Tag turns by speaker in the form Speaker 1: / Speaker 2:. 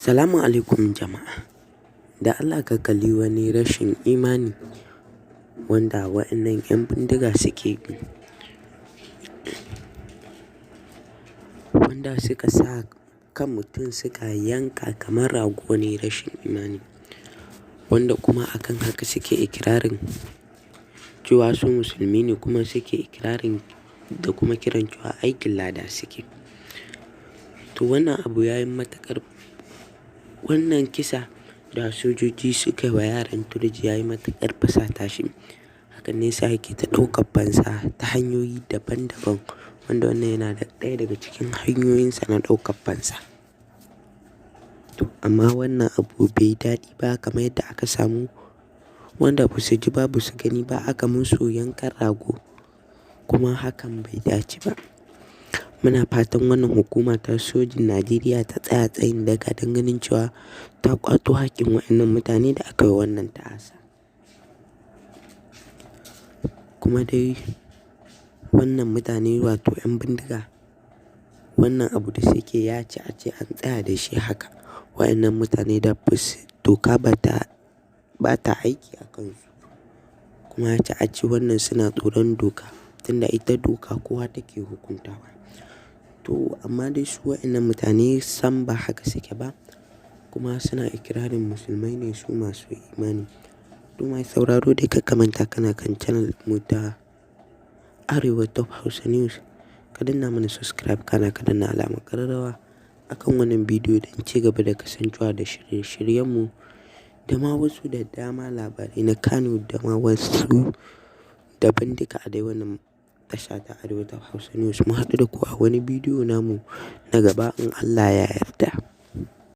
Speaker 1: Salamu alaikum jama'a. Da Allah ka kalli wani rashin imani wanda waɗannan 'yan bindiga suke yi, wanda suka sa kan mutum suka yanka kamar rago ne rashin imani, wanda kuma akan haka suke ikirarin cewa su musulmi ne kuma suke ikirarin da kuma kiran cewa aikin lada suke. To wannan abu ya yi matuƙar, wannan kisa da sojoji suka yi wa yaran Turji ya yi matuƙar fusata shi. Hakan ne yasa yake ta ɗaukar fansa ta hanyoyi daban-daban, wanda wannan yana ɗaya daga cikin hanyoyinsa na ɗaukar fansa. To amma wannan abu bai daɗi ba, kamar yadda aka samu wanda ba su ji ba ba su gani ba aka musu yankan rago, kuma hakan bai dace ba. Muna fatan wannan hukuma ta sojin Najeriya ta tsaya tsayin daka don ganin cewa ta ƙwato haƙƙin waɗannan mutane da aka yi wannan ta'asa. Kuma dai wannan mutane wato 'yan bindiga, wannan abu da suke ya ci a ce an tsaya da shi haka. Waɗannan mutane da doka ba ta aiki a kansu, kuma ya ci a ce wannan suna tsoron doka, tunda ita doka kowa take hukuntawa. To amma dai su waɗannan mutane sam ba haka suke ba, kuma suna ikirarin musulmai ne su masu imani. To mai sauraro dai kakka manta kana kan channel mu ta Arewa Top Hausa News. Ka danna mana subscribe, kana ka danna alamar ƙararrawa akan wannan bidiyo don ci gaba da kasancewa da shirye-shiryenmu da ma wasu da dama labarai na Kannywood da ma wasu daban duka a dai wannan tasha ta Arewa Top Hausa News. Mu haɗu da ku a wani bidiyo namu na gaba in Allah ya yarda.